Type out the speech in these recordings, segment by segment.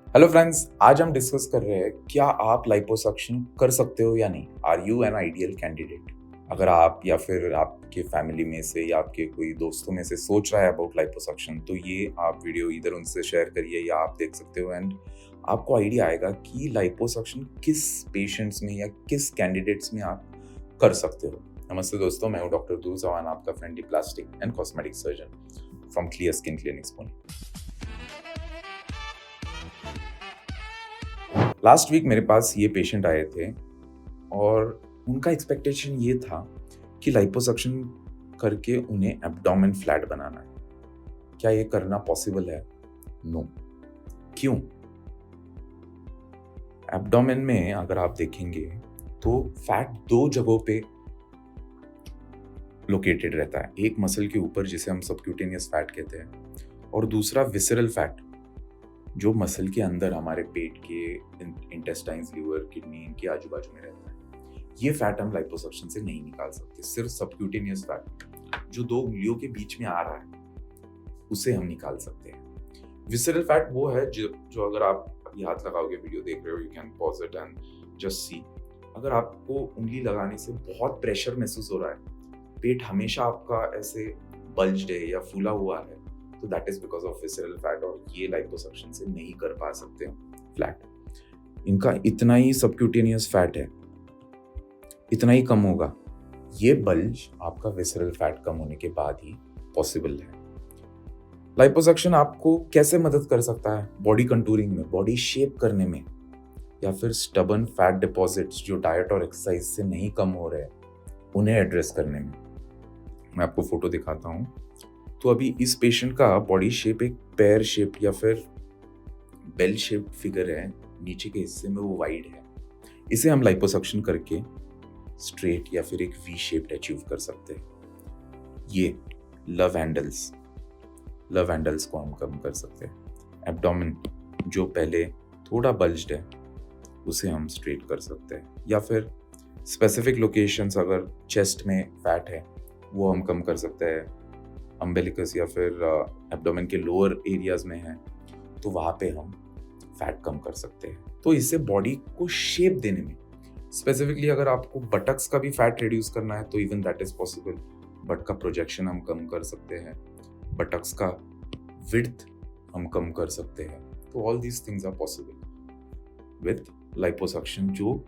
Hello friends, आज हम discuss कर रहे हैं क्या आप लाइपोसक्शन कर सकते हो या नहीं। Are you an ideal candidate? अगर आप या फिर आपके फैमिली में से या आपके कोई दोस्तों में से सोच रहा है अबाउट लाइपोसक्शन, तो ये आप वीडियो इधर उनसे शेयर करिए या आप देख सकते हो एंड आपको आइडिया आएगा कि लाइपोसक्शन किस पेशेंट्स में या किस कैंडिडेट्स में आप कर सकते हो। नमस्ते दोस्तों, मैं हूँ डॉक्टर ध्रुव चौहान, आपका friendly plastic and cosmetic surgeon from clear skin clinics Pune. Last week मेरे पास ये पेशेंट आए थे और उनका एक्सपेक्टेशन ये था कि लाइपोसक्शन करके उन्हें एब्डोमेन फ्लैट बनाना है। क्या ये करना पॉसिबल है? नो। क्यों? एब्डोमेन में अगर आप देखेंगे तो फैट दो जगहों पे लोकेटेड रहता है। एक मसल के ऊपर जिसे हम सबक्यूटेनियस फैट कहते हैं और दूसरा विसरल फैट जो मसल के अंदर हमारे पेट के इंटेस्टाइन्स, लिवर, किडनी इनके आजू बाजू में रहता है। ये फैट हम लाइपोसक्शन से नहीं निकाल सकते। सिर्फ सबक्यूटेनियस फैट जो दो उंगलियों के बीच में आ रहा है उसे हम निकाल सकते हैं। विसरल फैट वो है जो अगर आप अभी हाथ लगाओगे, वीडियो देख रहे हो, you can pause it and just see. अगर आपको उंगली लगाने से बहुत प्रेशर महसूस हो रहा है, पेट हमेशा आपका ऐसे बल्ज्ड है या फूला हुआ है, तो that is because of visceral fat और ये लाइपोसक्शन से नहीं कर पा सकते फ्लैट। इनका इतना ही सबक्यूटेनियस फैट है, इतना ही कम होगा। ये बल्ज आपका विसरल फैट कम होने के बाद ही पॉसिबल है। लाइपोसक्शन आपको कैसे मदद कर सकता है? बॉडी कंटूरिंग में, बॉडी शेप करने में, या फिर स्टबन फैट डिपॉजिट्स जो डाइट और एक्सरसाइज से नहीं कम हो रहे उन्हें एड्रेस करने में। मैं आपको फोटो दिखाता हूँ। तो अभी इस पेशेंट का बॉडी शेप एक पैर शेप या फिर बेल शेप फिगर है, नीचे के हिस्से में वो वाइड है। इसे हम लाइपोसक्शन करके स्ट्रेट या फिर एक वी शेप अचीव कर सकते हैं। ये लव हैंडल्स को हम कम कर सकते हैं। एब्डोमेन जो पहले थोड़ा बल्ज्ड है उसे हम स्ट्रेट कर सकते हैं, या फिर स्पेसिफिक लोकेशंस अगर चेस्ट में फैट है वो हम कम कर सकते हैं। अम्बेलिकस या फिर एब्डोमेन के लोअर एरियाज में है तो वहाँ पे हम फैट कम कर सकते हैं। तो इससे बॉडी को शेप देने में, स्पेसिफिकली अगर आपको बटक्स का भी फैट रिड्यूस करना है तो even that is possible. But का प्रोजेक्शन हम कम कर सकते हैं, बटक्स का विड्थ हम कम कर सकते हैं। तो all these things are possible with liposuction जो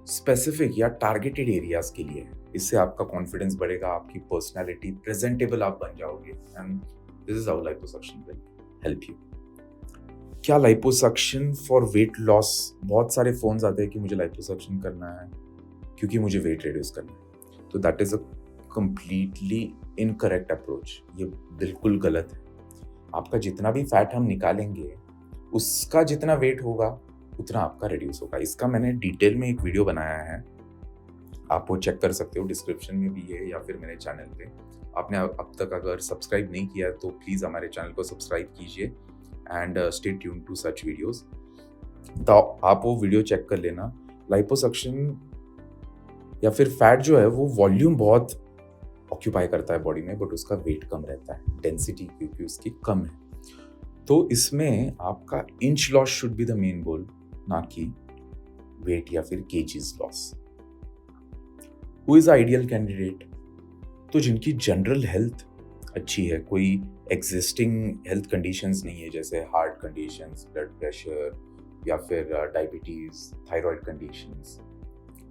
स्पेसिफिक या टारगेटेड एरियाज के लिए है। इससे आपका कॉन्फिडेंस बढ़ेगा, आपकी पर्सनालिटी प्रेजेंटेबल आप बन जाओगे and this is how liposuction will help you. क्या लाइपोसक्शन फॉर वेट लॉस? बहुत सारे फोन्स आते हैं कि मुझे लाइपोसक्शन करना है क्योंकि मुझे वेट रिड्यूस करना है। तो that is a completely incorrect approach. ये बिल्कुल गलत है। आपका जितना भी फैट हम निकालेंगे उसका जितना वेट होगा उतना आपका रिड्यूस होगा। इसका मैंने डिटेल में एक वीडियो बनाया है, आप वो चेक कर सकते हो, डिस्क्रिप्शन में भी है या फिर मेरे चैनल पे। आपने अब तक अगर सब्सक्राइब नहीं किया तो प्लीज़ हमारे चैनल को सब्सक्राइब कीजिए and stay tuned to such videos. तो आप वो वीडियो चेक कर लेना। लाइपोसक्शन या फिर फैट जो है वो वॉल्यूम बहुत ऑक्यूपाई करता है बॉडी में, बट उसका वेट कम रहता है, डेंसिटी क्योंकि उसकी कम है। तो इसमें आपका inch loss should be the main goal, ना कि वेट या फिर KGs loss. Who is ideal candidate? तो जिनकी जनरल हेल्थ अच्छी है, कोई एग्जिस्टिंग हेल्थ कंडीशंस नहीं है, जैसे हार्ट कंडीशंस, ब्लड प्रेशर या फिर डायबिटीज, थायराइड कंडीशंस,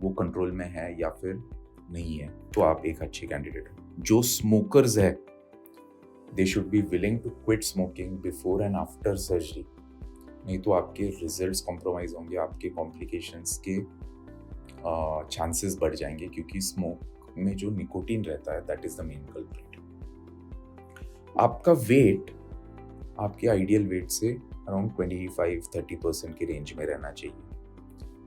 वो कंट्रोल में है या फिर नहीं है, तो आप एक अच्छे कैंडिडेट हो। जो स्मोकर्स है they should be willing to quit smoking before and after surgery, नहीं तो आपके रिजल्ट्स कॉम्प्रोमाइज होंगे, आपके कॉम्प्लिकेशंस के चांसेस बढ़ जाएंगे, क्योंकि स्मोक में जो निकोटीन रहता है that is the main culprit. आपका वेट आपके आइडियल वेट से अराउंड 25-30% के रेंज में रहना चाहिए।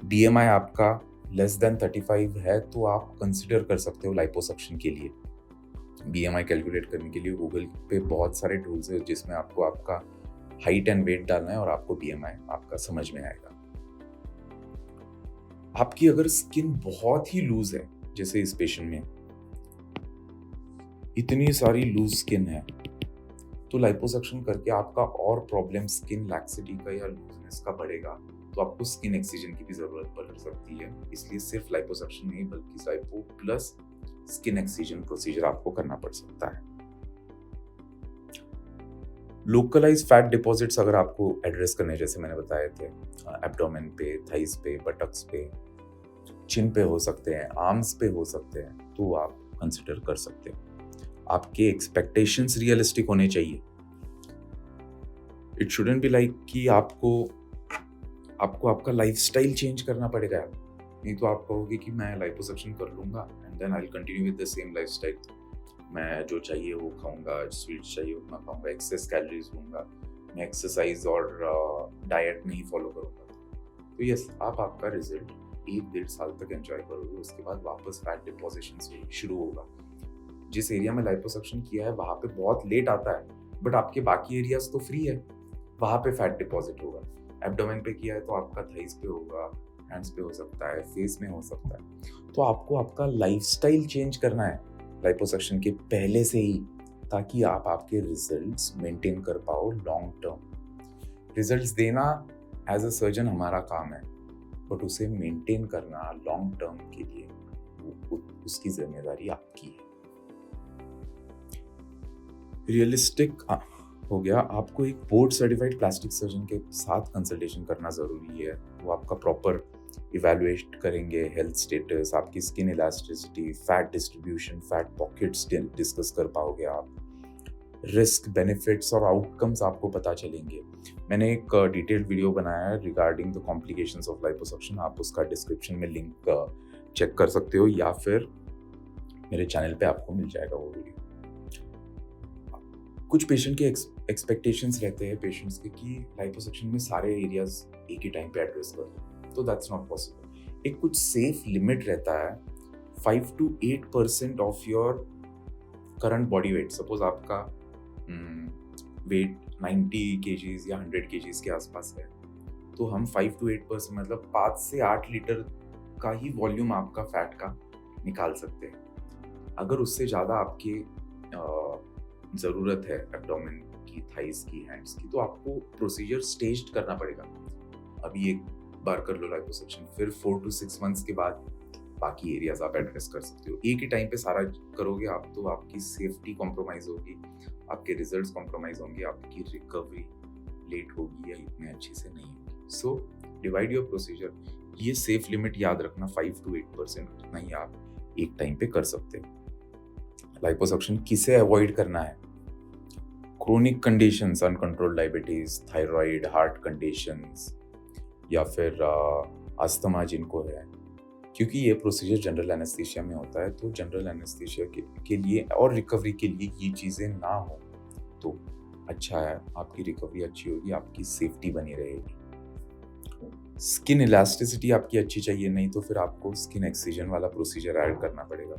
BMI आपका लेस देन 35 है तो आप कंसिडर कर सकते हो लाइपोसक्शन के लिए। BMI कैलकुलेट करने के लिए गूगल पे बहुत सारे टूल्स है जिसमें आपको आपका हाइट एंड वेट डालना है और आपको BMI आपका समझ में आएगा। आपकी अगर स्किन बहुत ही लूज है, जैसे इस पेशेंट में इतनी सारी लूज स्किन है, तो लाइपोसक्शन करके आपका और प्रॉब्लम स्किन लैक्सिटी का या लूजनेस का बढ़ेगा, तो आपको स्किन एक्सीजन की भी जरूरत पड़ सकती है। इसलिए सिर्फ लाइपोसक्शन नहीं बल्कि lipo plus skin excision procedure आपको करना पड़ सकता है। लोकलाइज फैट डिपॉजिट्स अगर आपको एड्रेस करने, जैसे मैंने बताए थे, एब्डोमेन पे, थाइस पे, बटक्स पे, चिन पे हो सकते हैं, आर्म्स पे हो सकते हैं, तो आप कंसिडर कर सकते हैं। आपके एक्सपेक्टेशंस रियलिस्टिक होने चाहिए। इट शुडंट बी लाइक कि आपको आपका लाइफस्टाइल चेंज करना पड़ेगा। नहीं तो आप कहोगे कि मैं लाइपोसक्शन कर लूंगा and then I will continue with the same lifestyle. मैं जो चाहिए वो खाऊंगा, स्वीट्स चाहिए उतना खाऊंगा, एक्सेस कैलोरीज लूंगा, मैं एक्सरसाइज और डाइट नहीं फॉलो करूंगा। तो यस, आप आपका रिजल्ट 1-1.5 साल तक एंजॉय करोगे, उसके बाद वापस फैट डिपोजिशन शुरू होगा। जिस एरिया में लाइपोसक्शन किया है वहां पे बहुत लेट आता है, बट आपके बाकी एरियाज तो फ्री है, वहां पे फैट डिपॉजिट होगा। एब्डोमेन पे किया है तो आपका थाइस पे होगा, हैंड्स पे हो सकता है, फेस में हो सकता है। तो आपको आपका लाइफस्टाइल चेंज करना है लाइपोसक्शन के पहले से ही, ताकि आप आपके रिजल्ट्स मेंटेन कर पाओ लॉन्ग टर्म। रिजल्ट्स देना एज अ सर्जन हमारा काम है, बट उसे मेंटेन करना लॉन्ग टर्म के लिए उसकी जिम्मेदारी आपकी है। रियलिस्टिक हो गया, आपको एक बोर्ड सर्टिफाइड प्लास्टिक सर्जन के साथ कंसल्टेशन करना जरूरी है। वो आपका प्रॉपर इवैल्यूएट करेंगे, हेल्थ स्टेटस, आपकी skin elasticity, fat distribution, fat pockets discuss कर पाओगे आप, रिस्क, बेनिफिट्स और आउटकम्स आपको पता चलेंगे। मैंने एक डिटेल्ड वीडियो बनाया है regarding the complications of liposuction, आप उसका डिस्क्रिप्शन में लिंक चेक कर सकते हो या फिर मेरे चैनल पे आपको मिल जाएगा वो वीडियो। कुछ पेशेंट के एक्सपेक्टेशंस रहते हैं पेशेंट्स के कि लाइपोसक्शन में सारे एरियाज एक ही टाइम पे एड्रेस कर दो, तो दैट्स नॉट पॉसिबल। एक कुछ सेफ लिमिट रहता है, 5 to 8% of your current body weight. Suppose आपका वेट 90 kgs या 100 kgs के आसपास है, तो हम 5 to 8% मतलब 5 से 8 लीटर का ही वॉल्यूम आपका फैट का निकाल सकते हैं। अगर उससे ज़्यादा आपकी ज़रूरत है एब्डोमेन की, थाइस की, हैंड्स की, तो आपको प्रोसीजर स्टेज्ड करना पड़ेगा। अभी एक बार कर लो लाइपोसक्शन, फिर 4 to 6 मंथ्स के बाद बाकी एरियाज आप एड्रेस कर सकते हो। एक ही टाइम पे सारा करोगे आप तो आपकी सेफ्टी कॉम्प्रोमाइज होगी, आपके रिजल्ट्स कॉम्प्रोमाइज होंगे, आपकी रिकवरी लेट होगी या इतने अच्छे से नहीं होगी। So divide your procedure. ये सेफ लिमिट याद रखना, 5 to 8% उतना ही आप एक टाइम पे कर सकते हो। लाइपोसक्शन किसे अवॉइड करना है? Chronic conditions, uncontrolled diabetes, thyroid, heart conditions या फिर अस्थमा जिनको है, क्योंकि ये प्रोसीजर जनरल एनेस्थीसिया में होता है। तो जनरल एनेस्थीसिया के लिए और रिकवरी के लिए ये चीज़ें ना हो तो अच्छा है, आपकी रिकवरी अच्छी होगी, आपकी सेफ्टी बनी रहेगी। स्किन इलास्टिसिटी आपकी अच्छी चाहिए, नहीं तो फिर आपको स्किन एक्सीजन वाला प्रोसीजर ऐड करना पड़ेगा।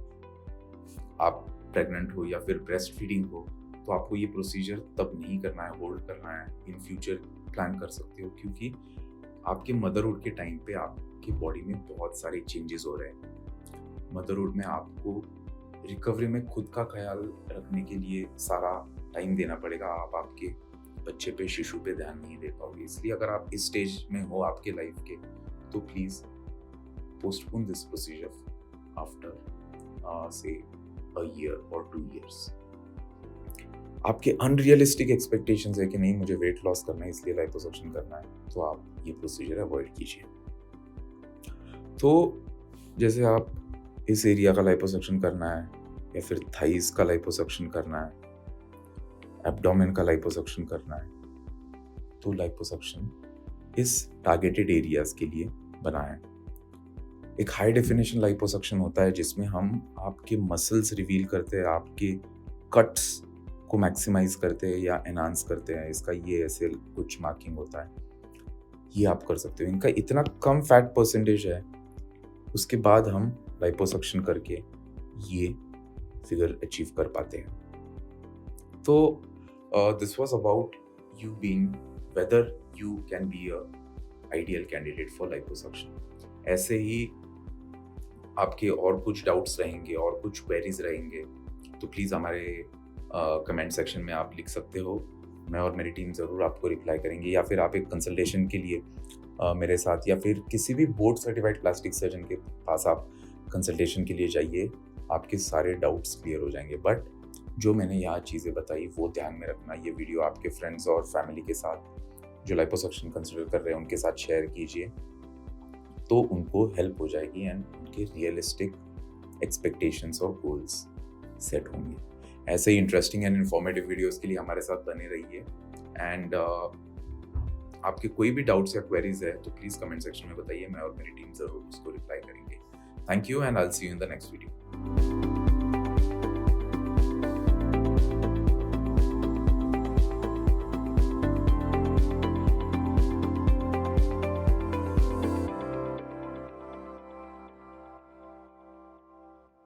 आप प्रेग्नेंट हो या फिर ब्रेस्ट फीडिंग हो तो आपको ये प्रोसीजर तब नहीं करना है, होल्ड करना है, इन फ्यूचर प्लान कर सकते हो, क्योंकि आपके मदरहुड के टाइम पे आपकी बॉडी में बहुत सारे चेंजेस हो रहे हैं। मदरहुड में आपको रिकवरी में खुद का ख्याल रखने के लिए सारा टाइम देना पड़ेगा, आप आपके बच्चे पे, शिशु पे ध्यान नहीं दे पाओगे। इसलिए अगर आप इस स्टेज में हो आपके लाइफ के, तो please postpone this procedure after से a year or 2 years। आपके अनरियलिस्टिक एक्सपेक्टेशंस है कि नहीं मुझे वेट लॉस करना है इसलिए लाइपोसक्शन करना है, तो आप ये प्रोसीजर अवॉइड कीजिए। तो जैसे आप इस एरिया का लाइपोसक्शन करना है या फिर थाइस का लाइपोसक्शन करना है, एब्डोमेन का लाइपोसक्शन करना है, तो लाइपोसक्शन इस टारगेटेड एरियाज के लिए बना है। एक हाई डेफिनेशन लाइपोसक्शन होता है जिसमें हम आपके मसल्स रिवील करते हैं, आपके कट्स को मैक्सिमाइज करते हैं या एनहांस करते हैं। इसका ये ऐसे कुछ मार्किंग होता है, ये आप कर सकते हो। इनका इतना कम फैट परसेंटेज है, उसके बाद हम लाइपोसक्शन करके ये फिगर अचीव कर पाते हैं। तो this was about you being whether you can be a ideal candidate for liposuction. ऐसे ही आपके और कुछ डाउट्स रहेंगे और कुछ क्वेरीज रहेंगे तो प्लीज़ हमारे कमेंट सेक्शन में आप लिख सकते हो। मैं और मेरी टीम ज़रूर आपको रिप्लाई करेंगे, या फिर आप एक कंसल्टेशन के लिए मेरे साथ या फिर किसी भी बोर्ड सर्टिफाइड प्लास्टिक सर्जन के पास आप कंसल्टेशन के लिए जाइए, आपके सारे डाउट्स क्लियर हो जाएंगे। बट जो मैंने यहाँ चीज़ें बताई वो ध्यान में रखना। ये वीडियो आपके फ्रेंड्स और फैमिली के साथ जो लाइपोसक्शन कंसिडर कर रहे हैं उनके साथ शेयर कीजिए, तो उनको हेल्प हो जाएगी एंड उनके रियलिस्टिक एक्सपेक्टेशंस और गोल्स सेट होंगे। ऐसे ही इंटरेस्टिंग एंड इन्फॉर्मेटिव वीडियोस के लिए हमारे साथ बने रहिए। एंड आपके कोई भी डाउट्स या क्वेरीज है तो प्लीज़ कमेंट सेक्शन में बताइए, मैं और मेरी टीम ज़रूर उसको रिप्लाई करेंगे। Thank you and I will see you in the next video.